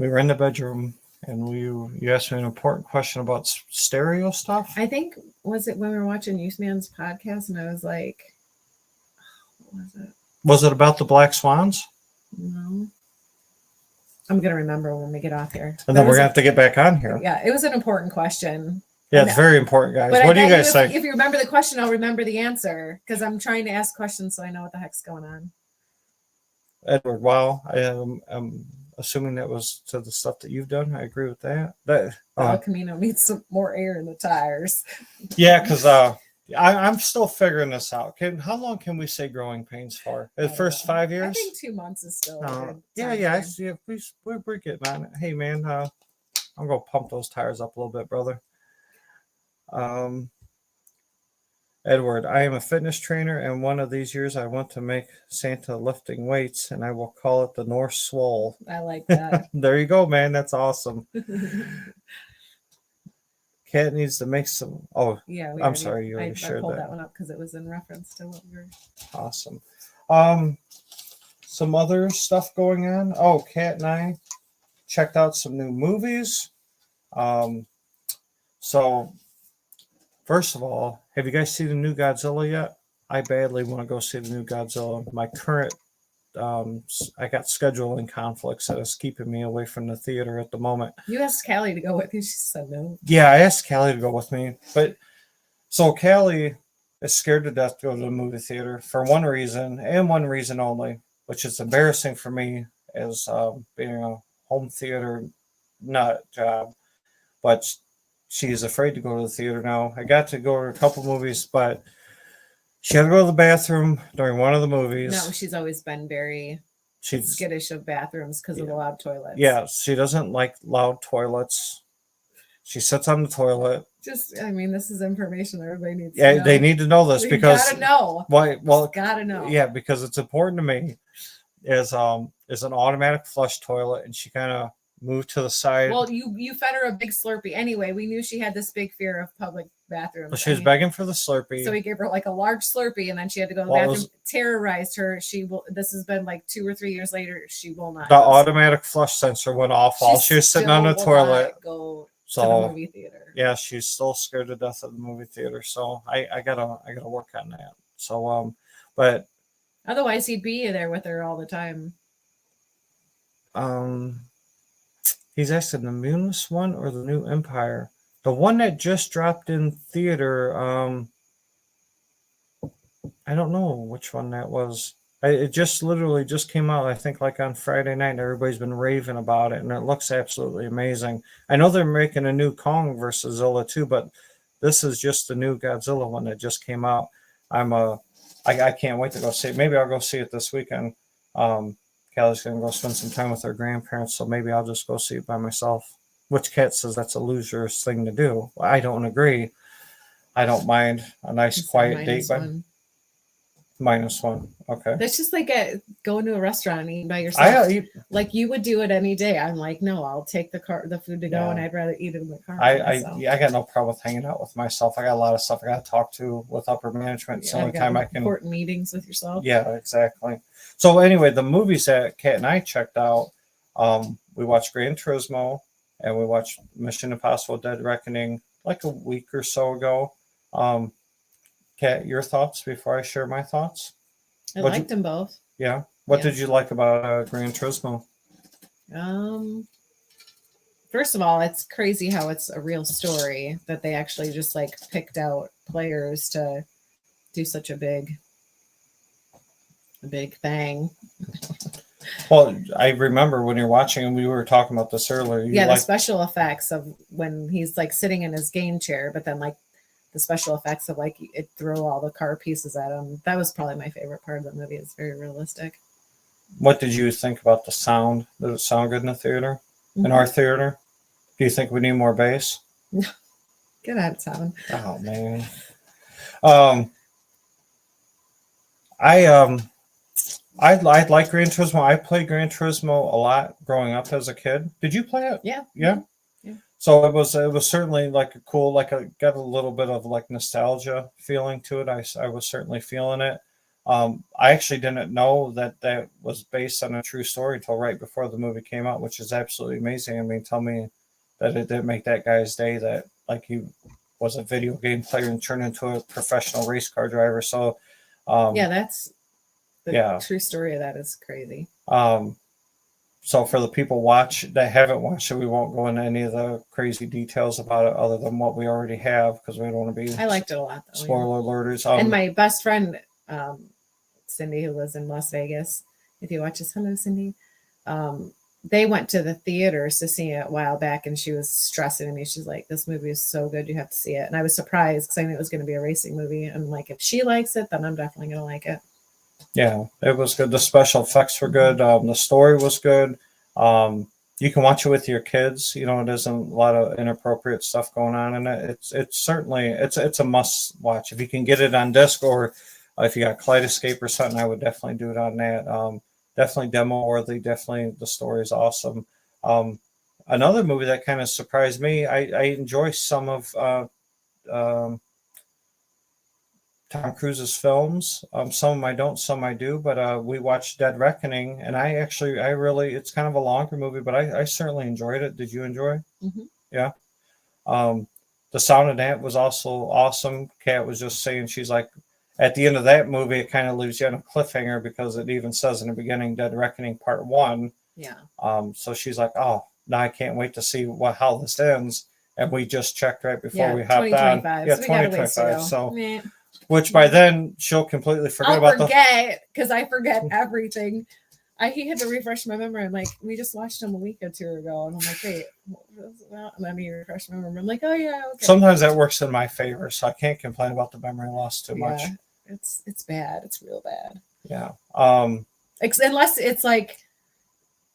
were in the bedroom and you asked me an important question about stereo stuff. I think, was it when we were watching Youth Man's podcast and I was like, what was it? Was it about the black swans? No. I'm going to remember when we get off here. And then we're going to have to get back on here. Yeah, it was an important question. Yeah, it's very important, guys. But what do you guys think? If you remember the question, I'll remember the answer because I'm trying to ask questions so I know what the heck's going on. Edward, wow. I'm assuming that was to the stuff that you've done. I agree with that. El Camino needs some more air in the tires. Yeah, because I'm still figuring this out. How long can we say growing pains for? The first 5 years? I think 2 months is still. Yeah. I see. We're getting on it. Hey, man, I'm gonna pump those tires up a little bit, brother. Edward, I am a fitness trainer, and one of these years I want to make Santa lifting weights, and I will call it the North Swole. I like that. There you go, man. That's awesome. Cat needs to make some. Oh, yeah. I'm sorry, you already shared that. I pulled that one up because it was in reference to what we were. Awesome. Some other stuff going on. Oh, Kat and I checked out some new movies. So, first of all, have you guys seen the new Godzilla yet? I badly want to go see the new Godzilla. My current, I got scheduling conflicts that is keeping me away from the theater at the moment. You asked Callie to go with you. She said no. Yeah, I asked Callie to go with me. But so Callie is scared to death to go to the movie theater for one reason and one reason only, which is embarrassing for me as being a home theater nut job. But she's afraid to go to the theater now. I got to go to a couple movies, but she had to go to the bathroom during one of the movies. No, she's always been very skittish of bathrooms because of the loud toilets. Yeah, she doesn't like loud toilets. She sits on the toilet. This is information everybody needs to know. Yeah, they need to know this because you gotta know. Why? Well, gotta know. Yeah, because it's important to me. Is an automatic flush toilet, and she kind of moved to the side. Well, you fed her a big Slurpee. Anyway, we knew she had this big fear of public bathrooms. Well, she was begging for the Slurpee. So we gave her like a large Slurpee, and then she had to go to the bathroom. Terrorized her. This has been like 2 or 3 years later. She will not. The automatic flush sensor went off while she was sitting on the toilet. Go to the movie theater. Yeah, she's still scared to death of the movie theater. So I gotta work on that. So but otherwise he'd be there with her all the time. He's asking the newest one or the new Empire, the one that just dropped in theater. I don't know which one that was. It just literally just came out, I think, like on Friday night, and everybody's been raving about it, and it looks absolutely amazing. I know they're making a new Kong versus Zilla too, but this is just the new Godzilla one that just came out. I can't wait to go see it. Maybe I'll go see it this weekend. Callie's gonna go spend some time with her grandparents, so maybe I'll just go see it by myself. Which Kat says that's a loser's thing to do. I don't agree. I don't mind a nice quiet date -1. Okay. That's just like going to a restaurant and eating by yourself. Like you would do it any day. I'm like, no, I'll take the food to go, and I'd rather eat it in the car. I got no problem with hanging out with myself. I got a lot of stuff I got to talk to with upper management. It's the only time I can important meetings with yourself. Yeah, exactly. So anyway, the movies that Kat and I checked out, we watched Gran Turismo and we watched Mission Impossible: Dead Reckoning like a week or so ago. Kat, your thoughts before I share my thoughts? I liked them both. Yeah. What did you like about Gran Turismo? First of all, it's crazy how it's a real story that they actually just like picked out players to do such a big thing. Well, I remember when you're watching, and we were talking about this earlier. The special effects of when he's like sitting in his game chair, but then like the special effects of like it throw all the car pieces at them. That was probably my favorite part of the movie. It's very realistic. What did you think about the sound? Did it sound good in the theater? In our theater? Do you think we need more bass? No. Get out of town. Oh man. I like Gran Turismo. I played Gran Turismo a lot growing up as a kid. Did you play it? Yeah. Yeah. Yeah. So it was certainly like a cool, like I got a little bit of like nostalgia feeling to it. I was certainly feeling it. I actually didn't know that was based on a true story until right before the movie came out, which is absolutely amazing. I mean, tell me that it didn't make that guy's day that like he was a video game player and turned into a professional race car driver. So yeah, that's the true story of that is crazy. So for the people that haven't watched it, we won't go into any of the crazy details about it other than what we already have because we don't want to be. I liked it a lot, though. Spoiler alerters. And my best friend, Cindy, who lives in Las Vegas, if you watch this, hello, Cindy. They went to the theaters to see it a while back, and she was stressing to me. She's like, "This movie is so good, you have to see it." And I was surprised because I knew it was going to be a racing movie. And like, if she likes it, then I'm definitely going to like it. Yeah, it was good. The special effects were good. The story was good. You can watch it with your kids. You know, it isn't a lot of inappropriate stuff going on in it. It's certainly it's a must watch if you can get it on disc or if you got Kaleidoscape or something. I would definitely do it on that. Definitely demo worthy. Definitely the story is awesome. Another movie that kind of surprised me. I enjoy some of Tom Cruise's films. Some of them I don't, some I do. But we watched Dead Reckoning, and I really, it's kind of a longer movie, but I certainly enjoyed it. Did you enjoy? Mm-hmm. Yeah. The Sound of That was also awesome. Kat was just saying, she's like, at the end of that movie, it kind of leaves you on a cliffhanger because it even says in the beginning, Dead Reckoning Part 1. Yeah. So she's like, oh, now I can't wait to see how this ends. And we just checked right before we hopped on. Yeah, 2025. So, which by then she'll completely forget because I forget everything. He had to refresh my memory. I'm like, we just watched him a week or two ago, and I'm like, wait, what was it about? And then he refreshed my memory. I'm like, oh yeah, okay. Sometimes that works in my favor, so I can't complain about the memory loss too much. It's bad. It's real bad. Yeah. Unless it's like,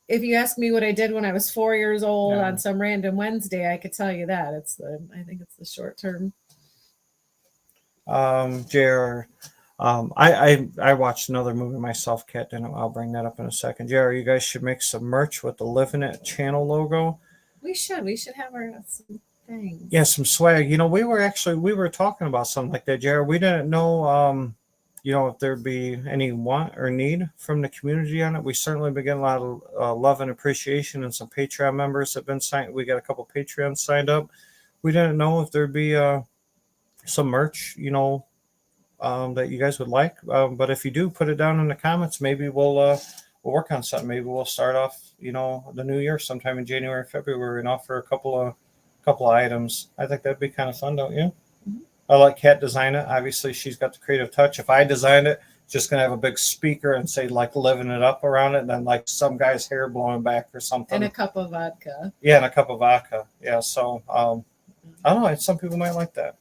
if you ask me what I did when I was 4 years old on some random Wednesday, I could tell you that. I think it's the short term. JR, I watched another movie myself, Kat didn't. I'll bring that up in a second. JR, you guys should make some merch with the Livin channel logo. We should have some things. Yeah, some swag. You know, we were talking about something like that, JR. We didn't know, if there'd be any want or need from the community on it. We certainly been getting a lot of love and appreciation, and some Patreon members have been signed. We got a couple Patreons signed up. We didn't know if there'd be some merch, that you guys would like. But if you do, put it down in the comments. Maybe we'll work on something. Maybe we'll start off, the new year sometime in January, February, and offer a couple of items. I think that'd be kind of fun, don't you? Mm-hmm. I let Kat design it. Obviously, she's got the creative touch. If I designed it, just gonna have a big speaker and say like "Living It Up" around it, and then like some guy's hair blowing back or something. And a cup of vodka. Yeah, and a cup of vodka. Yeah. So I don't know. Some people might like that.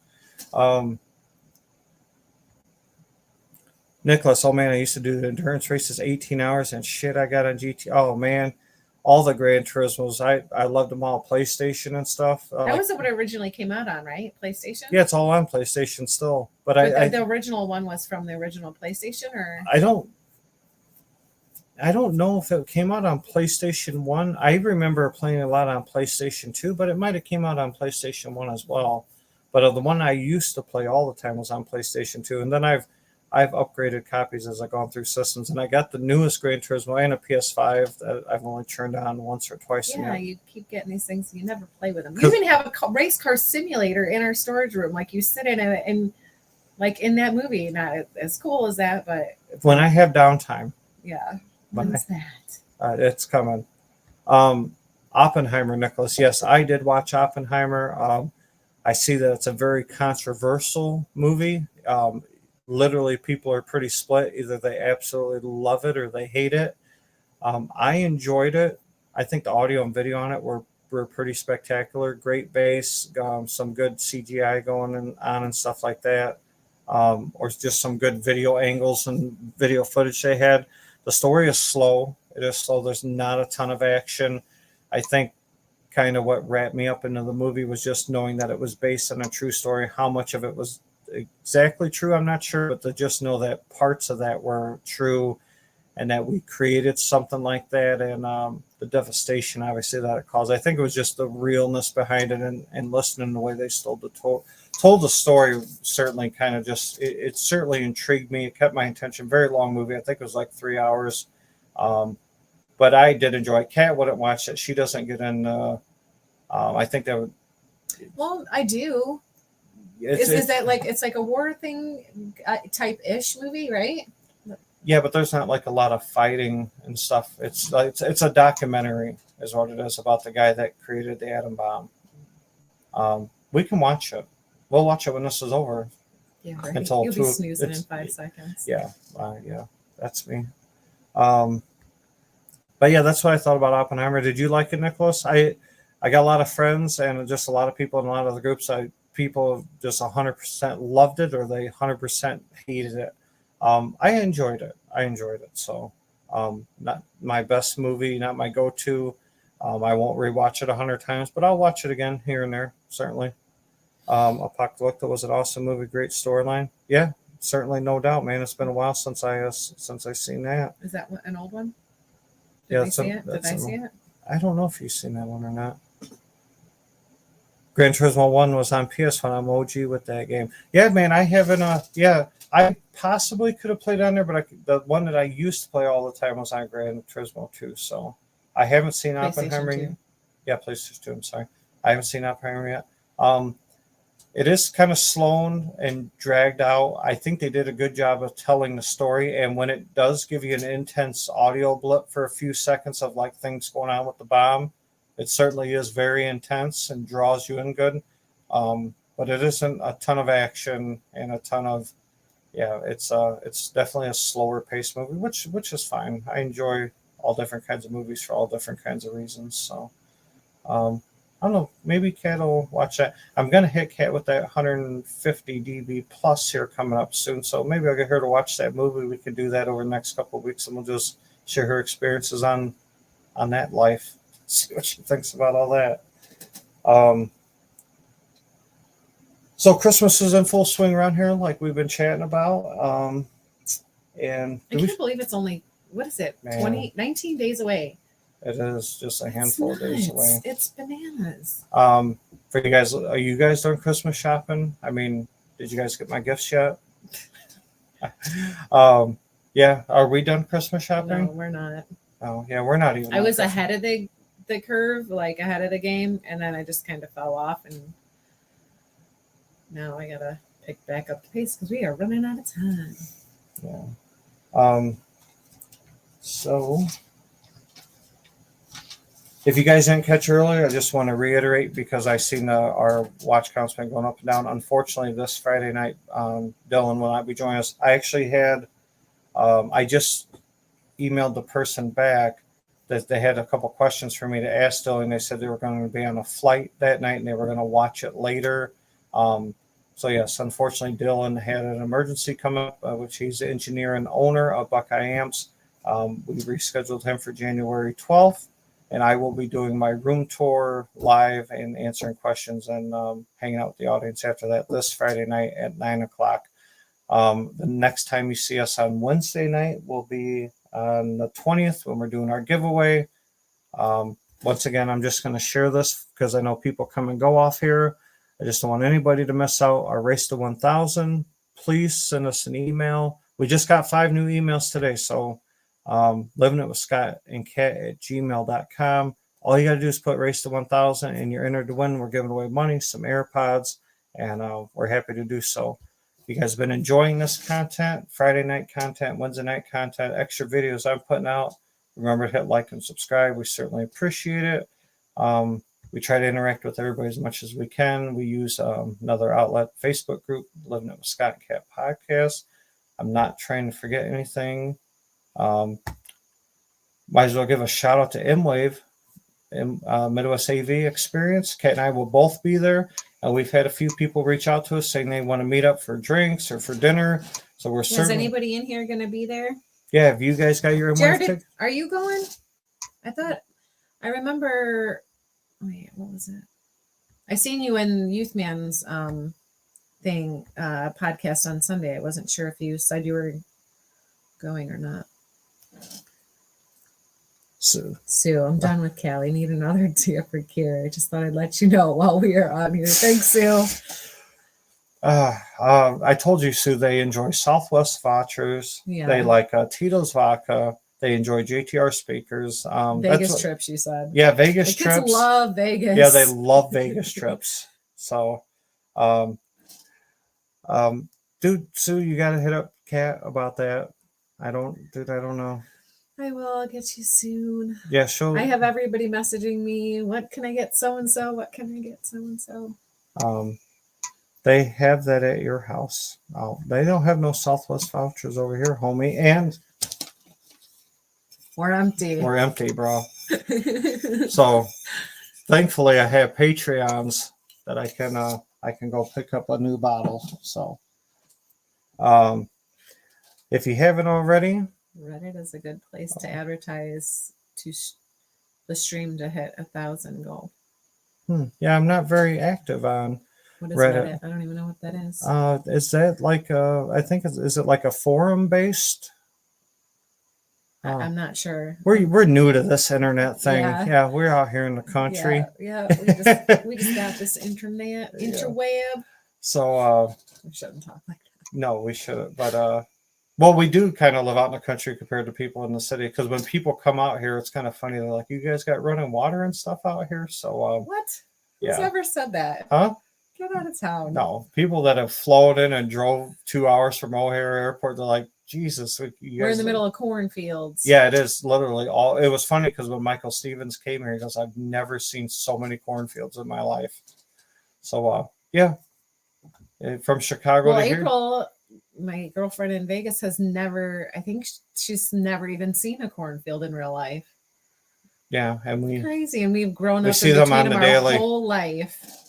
Nicholas, oh man, I used to do the endurance races 18 hours and shit I got on GT. Oh man, all the Gran Turismos. I loved them all. PlayStation and stuff. That was what it originally came out on, right? PlayStation? Yeah, it's all on PlayStation still. But the original one was from the original PlayStation, or? I don't know if it came out on PlayStation 1. I remember playing a lot on PlayStation 2, but it might have came out on PlayStation 1 as well. But the one I used to play all the time was on PlayStation 2. And then I've upgraded copies as I've gone through systems. And I got the newest Gran Turismo and a PS5 that I've only turned on once or twice. Yeah, you keep getting these things and you never play with them. You even have a race car simulator in our storage room. Like you sit in it and like in that movie. Not as cool as that, but... When I have downtime. Yeah. When's that? It's coming. Oppenheimer, Nicholas. Yes, I did watch Oppenheimer. I see that it's a very controversial movie. Literally, people are pretty split. Either they absolutely love it or they hate it. I enjoyed it. I think the audio and video on it were were pretty spectacular. Great bass, some good CGI on and stuff like that, or just some good video angles and video footage they had. The story is slow. It is slow. There's not a ton of action. I think kind of what wrapped me up into the movie was just knowing that it was based on a true story. How much of it was exactly true, I'm not sure, but to just know that parts of that were true and that we created something like that, and the devastation obviously that it caused. I think it was just the realness behind it, and listening to the way they told the story certainly kind of just it certainly intrigued me. It kept my attention. Very long movie. I think it was like 3 hours. But I did enjoy it. Kat wouldn't watch it. She doesn't get in. I think that would. Well, I do. Is that like it's like a war thing type ish movie, right? Yeah, but there's not like a lot of fighting and stuff. It's a documentary, is what it is, about the guy that created the atom bomb. We can watch it. We'll watch it when this is over. Yeah, right. Until You'll be snoozing in 5 seconds. Yeah, yeah, that's me. But yeah, that's what I thought about Oppenheimer. Did you like it, Nicholas? I got a lot of friends and just a lot of people in a lot of the groups. People just 100% loved it, or they 100% hated it. I enjoyed it. So, not my best movie, not my go-to. I won't rewatch it 100 times, but I'll watch it again here and there, certainly. Apocalypto was an awesome movie, great storyline. Yeah, certainly, no doubt, man. It's been a while since I seen that. Is that an old one? Did I see it? Did I see it? I don't know if you've seen that one or not. Gran Turismo 1 was on PS1. I'm OG with that game. Yeah, man, I haven't. I possibly could have played on there, but the one that I used to play all the time was on Gran Turismo 2. So I haven't seen Oppenheimer. Yeah, PlayStation 2. I'm sorry, I haven't seen Oppenheimer yet. It is kind of slow and dragged out. I think they did a good job of telling the story, and when it does give you an intense audio blip for a few seconds of like things going on with the bomb, it certainly is very intense and draws you in good. But it isn't a ton of action and a ton of, it's definitely a slower paced movie, which is fine. I enjoy all different kinds of movies for all different kinds of reasons. So, I don't know, maybe Kat will watch that. I'm going to hit Kat with that 150 dB plus here coming up soon. So maybe I'll get her to watch that movie. We can do that over the next couple of weeks, and we'll just share her experiences on that life. See what she thinks about all that. So Christmas is in full swing around here, like we've been chatting about. And I can't believe it's only, what is it, 19 days away. It is just a handful of days away. It's bananas. For you guys, are you guys doing Christmas shopping? I mean, did you guys get my gifts yet? Yeah, are we done Christmas shopping? No, we're not. Oh, yeah, we're not even. I was ahead of the curve, like ahead of the game, and then I just kind of fell off, and now I gotta pick back up the pace because we are running out of time. Yeah. So if you guys didn't catch earlier, I just want to reiterate, because I seen our watch count's been going up and down. Unfortunately, this Friday night, Dylan will not be joining us. I actually had, I just emailed the person back that they had a couple questions for me to ask Dylan, and they said they were going to be on a flight that night and they were going to watch it later. So yes, unfortunately, Dylan had an emergency come up, which he's the engineer and owner of Buckeye Amps. We rescheduled him for January 12th. And I will be doing my room tour live and answering questions and hanging out with the audience after that this Friday night at 9 o'clock. The next time you see us on Wednesday night will be on the 20th when we're doing our giveaway. Once again, I'm just going to share this because I know people come and go off here. I just don't want anybody to miss out. Our Race to 1,000. Please send us an email. We just got 5 new emails today, so Livin It with Scott and Kat at gmail.com. All you got to do is put Race to 1,000 and you're entered to win. We're giving away money, some AirPods, and we're happy to do so. You guys have been enjoying this content, Friday night content, Wednesday night content, extra videos I'm putting out. Remember to hit like and subscribe. We certainly appreciate it. We try to interact with everybody as much as we can. We use another outlet, Facebook group, Livin It with Scott and Kat podcast. I'm not trying to forget anything. Might as well give a shout out to M-Wave. Midwest AV experience. Kat and I will both be there. We've had a few people reach out to us saying they want to meet up for drinks or for dinner. So we're Is certainly. anybody in here going to be there? Yeah, have you guys got your Jared, are you going? I remember. Wait, what was it? I seen you in Youth Man's podcast on Sunday. I wasn't sure if you said you were going or not. Sue, I'm done with Callie. Need another tea for care. I just thought I'd let you know while we are on here. Thanks, Sue. I told you, Sue, they enjoy Southwest vouchers. Yeah. They like Tito's vodka. They enjoy JTR speakers. Vegas trips, you said. Yeah, Vegas the kids trips. love Vegas. Yeah, they love Vegas trips. So, dude, Sue, you got to hit up Kat about that. I don't know. I will. I'll get you soon. Yeah, sure. I have everybody messaging me. What can I get so and so? What can I get so and so? They have that at your house. Oh, they don't have no Southwest vouchers over here, homie. And we're empty. We're empty, bro. So, thankfully, I have Patreons that I can go pick up a new bottle. So, if you haven't already, Reddit is a good place to advertise to the stream to hit 1,000 goal. Yeah, I'm not very active on what is Reddit? I don't even know what that is. Is that like I think is it like a forum based? I'm not sure. We're new to this internet thing. Yeah, we're out here in the country. Yeah, we just got this interweb. So we shouldn't talk like that. No, we shouldn't. But well, we do kind of live out in the country compared to people in the city. Because when people come out here, it's kind of funny. They're like, "You guys got running water and stuff out here?" So what? Yeah. Who's ever said that? Huh? Get out of town. No, people that have flown in and drove 2 hours from O'Hare Airport, they're like, Jesus, we're in the middle of cornfields. Yeah, it is literally all. It was funny because when Michael Stevens came here, he goes, I've never seen so many cornfields in my life. So, yeah, from Chicago to April, here. My girlfriend in Vegas has never, I think she's never even seen a cornfield in real life. Yeah, and crazy, and we've grown up. We see them on the daily. Our whole life.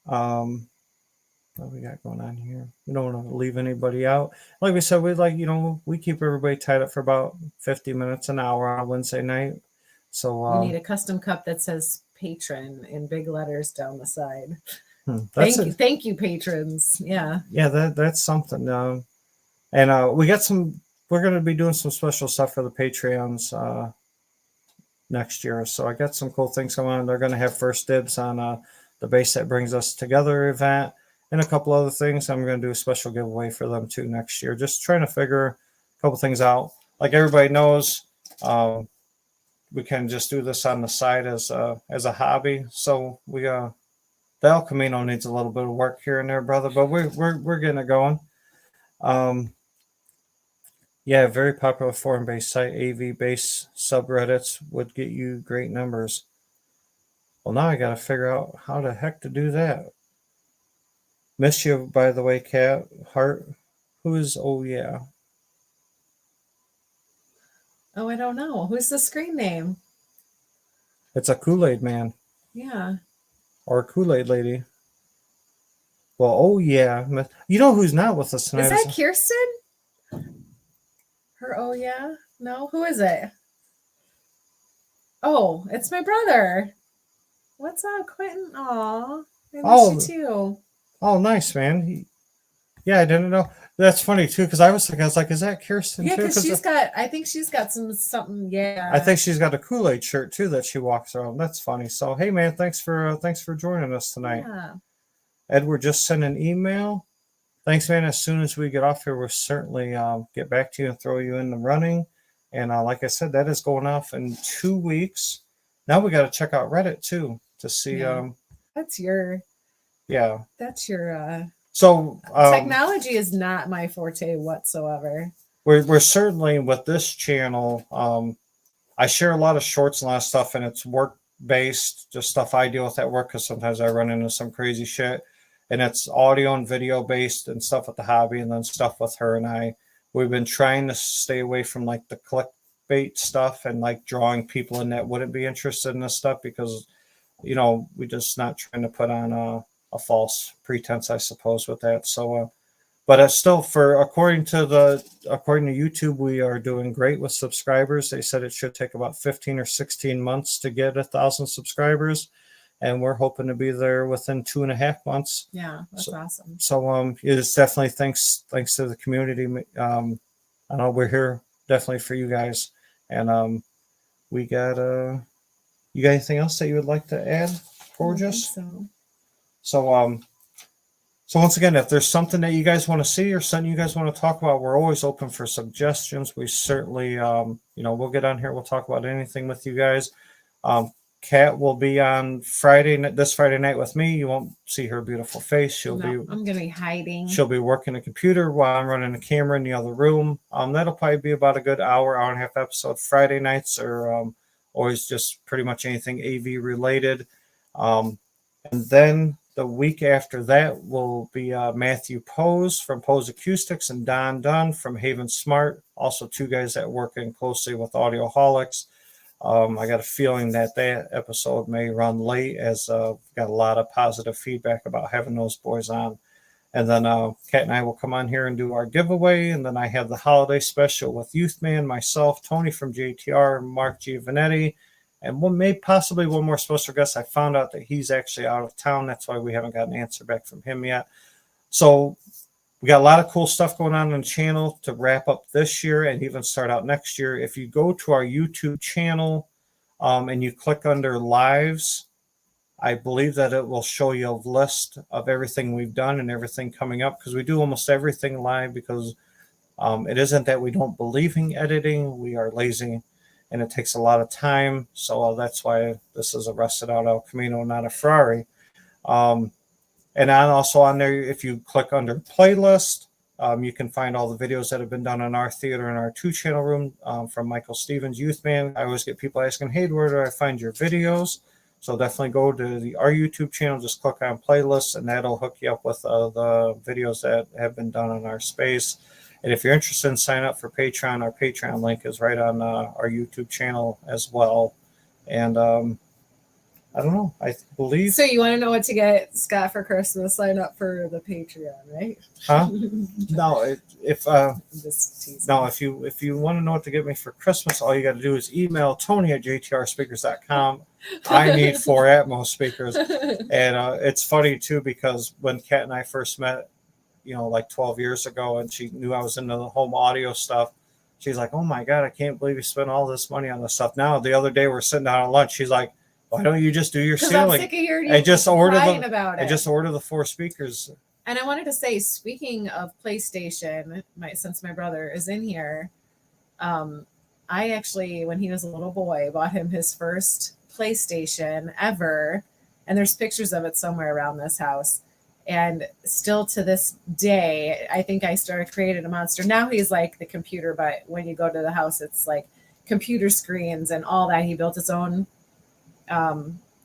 What we got going on here? We don't want to leave anybody out. Like we said, we keep everybody tied up for about 50 minutes, an hour on Wednesday night. So we need a custom cup that says patron in big letters down the side. Thank you, patrons. Yeah, that's something. And we got some. We're going to be doing some special stuff for the Patreons next year. So I got some cool things going on. They're going to have first dibs on the Base That Brings Us Together event and a couple other things. I'm going to do a special giveaway for them too next year. Just trying to figure a couple things out. Like everybody knows, we can just do this on the side as a hobby. So the El Camino needs a little bit of work here and there, brother, but we're getting it going. Yeah, very popular forum-based site. AV-based subreddits would get you great numbers. Well, now I got to figure out how the heck to do that. Miss you, by the way, Kat. Heart. Who is? Oh, yeah. Oh, I don't know. Who's the screen name? It's a Kool-Aid man. Yeah. Or a Kool-Aid lady. Well, oh, yeah. You know who's not with us tonight? Is that Kirsten? Her, oh, yeah? No? Who is it? Oh, it's my brother. What's up, Quentin? Aw, I miss you too. Oh, nice, man. Yeah, I didn't know. That's funny too, because I was like, is that Kirsten? Yeah, because I think she's got something. Yeah, I think she's got a Kool-Aid shirt too that she walks around. That's funny. So, hey, man, thanks for joining us tonight. Yeah. Edward just sent an email. Thanks, man. As soon as we get off here, we'll certainly get back to you and throw you in the running. And like I said, that is going off in 2 weeks. Now we got to check out Reddit too to see. Yeah. That's your. Yeah. That's your. So technology is not my forte whatsoever. We're certainly with this channel. I share a lot of shorts and a lot of stuff, and it's work based, just stuff I deal with at work because sometimes I run into some crazy shit. And it's audio and video based and stuff with the hobby, and then stuff with her and I. We've been trying to stay away from like the clickbait stuff and like drawing people in that wouldn't be interested in this stuff, because we just not trying to put on a false pretense, I suppose, with that. So but it's still, according to YouTube, we are doing great with subscribers. They said it should take about 15 or 16 months to get 1,000 subscribers, and we're hoping to be there within 2.5 months. Yeah, that's awesome. So it's definitely thanks to the community. I know we're here definitely for you guys, and we got you got anything else that you would like to add, Gorgeous? So once again, if there's something that you guys want to see or something you guys want to talk about, we're always open for suggestions. We certainly, we'll get on here. We'll talk about anything with you guys. Kat will be on this Friday night with me. You won't see her beautiful face. I'm going to be hiding. She'll be working a computer while I'm running the camera in the other room. That'll probably be about a good hour and a half episode. Friday nights are always just pretty much anything AV related. And then the week after that will be Matthew Pose from Pose Acoustics and Don Dunn from Haven Smart. Also, two guys that work in closely with Audioholics. I got a feeling that episode may run late, as got a lot of positive feedback about having those boys on. And then Kat and I will come on here and do our giveaway. And then I have the holiday special with Youthman, myself, Tony from JTR, Mark Giovanetti, and possibly one more special guest. I found out that he's actually out of town. That's why we haven't got an answer back from him yet. So we got a lot of cool stuff going on the channel to wrap up this year and even start out next year. If you go to our YouTube channel and you click under lives, I believe that it will show you a list of everything we've done and everything coming up, because we do almost everything live, because it isn't that we don't believe in editing. We are lazy and it takes a lot of time. So that's why this is a rusted out El Camino, not a Ferrari. And also on there, if you click under playlist, you can find all the videos that have been done on our theater in our 2-channel room from Michael Stevens, Youthman. I always get people asking, hey, where do I find your videos? So definitely go to our YouTube channel, just click on playlists, and that'll hook you up with the videos that have been done on our space. And if you're interested in signing up for Patreon, our Patreon link is right on our YouTube channel as well. And I don't know, I believe. So you want to know what to get Scott for Christmas? Sign up for the Patreon, right? Huh? No, if you want to know what to get me for Christmas, all you got to do is email Tony@jtrspeakers.com. I need 4 Atmos speakers. And it's funny too, because when Kat and I first met, like 12 years ago, and she knew I was into the home audio stuff, she's like, oh my God, I can't believe you spent all this money on this stuff. Now, the other day we're sitting down at lunch, she's like, why don't you just do your ceiling? I'm sick of your and just order the 4 speakers. And I wanted to say, speaking of PlayStation, since my brother is in here, I actually, when he was a little boy, bought him his first PlayStation ever. And there's pictures of it somewhere around this house. And still to this day, I think I created a monster. Now he's like the computer, but when you go to the house, it's like computer screens and all that. He built his own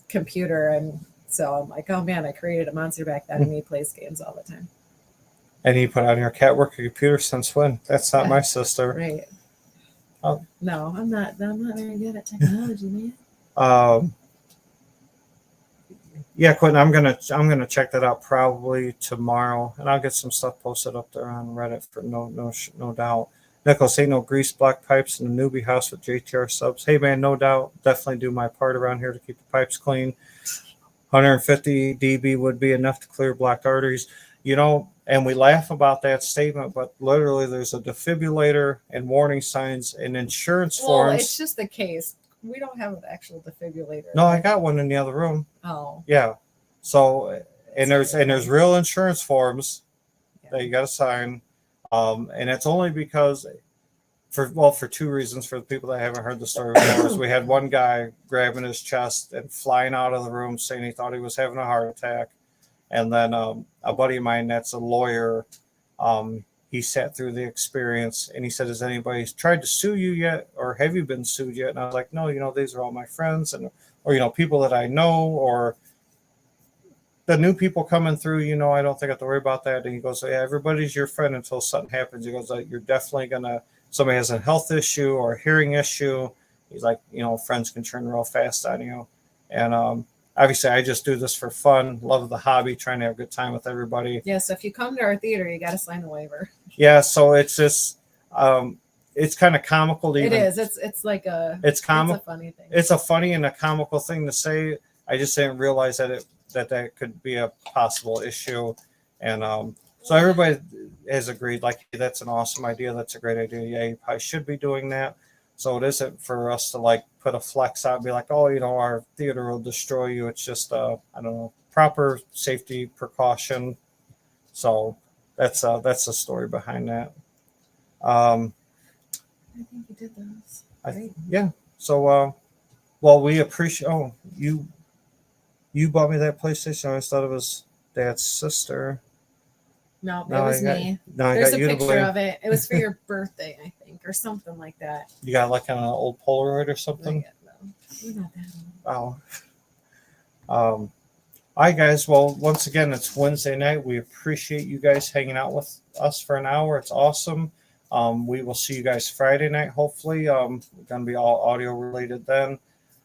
computer, and so I'm like, oh man, I created a monster back then, and he plays games all the time. And he put on your cat work a computer since when? That's not my sister. Right. Oh. No, I'm not very good at technology, man. Yeah, Quentin, I'm gonna check that out probably tomorrow, and I'll get some stuff posted up there on Reddit for no doubt. Nicholas, ain't no grease black pipes in the newbie house with JTR subs. Hey man, no doubt, definitely do my part around here to keep the pipes clean. 150 dB would be enough to clear blocked arteries. And we laugh about that statement, but literally there's a defibrillator and warning signs and insurance forms. Well, it's just the case. We don't have an actual defibrillator. No, I got one in the other room. Oh. Yeah. So, and there's real insurance forms that you got to sign. And it's only because for 2 reasons. For the people that haven't heard the story before, is we had one guy grabbing his chest and flying out of the room saying he thought he was having a heart attack. And then a buddy of mine that's a lawyer, he sat through the experience and he said, has anybody tried to sue you yet? Or have you been sued yet? And I was like, no, these are all my friends or people that I know, or the new people coming through, I don't think I have to worry about that. And he goes, yeah, everybody's your friend until something happens. He goes, you're definitely going to somebody has a health issue or a hearing issue, he's like, friends can turn real fast on you. And obviously, I just do this for fun, love the hobby, trying to have a good time with everybody. Yeah, so if you come to our theater, you got to sign a waiver. Yeah, so it's just, it's kind of comical to It even. is. It's like a. It's It's a funny thing. It's a funny and a comical thing to say. I just didn't realize that that could be a possible issue, and so everybody has agreed. Like, hey, that's an awesome idea. That's a great idea. Yeah, you probably should be doing that. So it isn't for us to like put a flex out and be like, oh, our theater will destroy you. It's just I don't know, proper safety precaution. So that's the story behind that. I think you did those. Right? Yeah. So well, we appreciate. Oh, you bought me that PlayStation. I always thought it was Dad's sister. No, No, it was me. No, There's I got a you to picture blame. of it. It was for your birthday, I think, or something like that. You got like an old Polaroid or something. We're not that old. Oh. All right, guys. Well, once again, it's Wednesday night. We appreciate you guys hanging out with us for an hour. It's awesome. We will see you guys Friday night, hopefully. We're going to be all audio related then.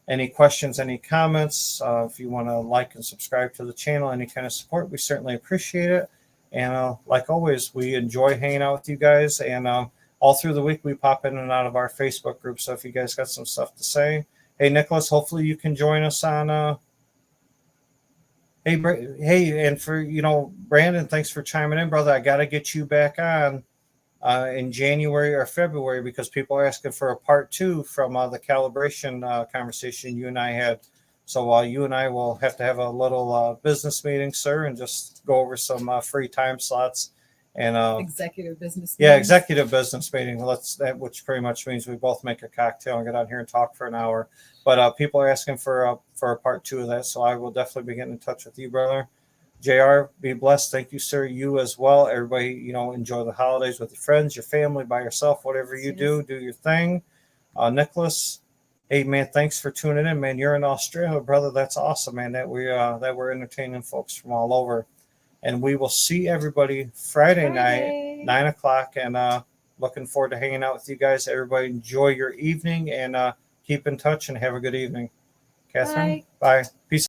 Any questions, any comments? If you want to like and subscribe to the channel, any kind of support, we certainly appreciate it. And like always, we enjoy hanging out with you guys. And all through the week, we pop in and out of our Facebook group. So if you guys got some stuff to say, hey, Nicholas, hopefully you can join us on. Hey, and for Brandon, thanks for chiming in, brother. I got to get you back on in January or February because people are asking for a part 2 from the calibration conversation you and I had. So you and I will have to have a little business meeting, sir, and just go over some free time slots and executive business. Yeah, executive business meeting. Which pretty much means we both make a cocktail and get out here and talk for an hour. But people are asking for a part 2 of that, so I will definitely be getting in touch with you, brother. JR, be blessed. Thank you, sir. You as well. Everybody, enjoy the holidays with your friends, your family, by yourself, whatever you do your thing. Nicholas, hey man, thanks for tuning in, man. You're in Australia, brother. That's awesome, man. That we're entertaining folks from all over. And we will see everybody Friday night, 9:00, and looking forward to hanging out with you guys. Everybody enjoy your evening and keep in touch and have a good evening. Catherine, bye. Peace.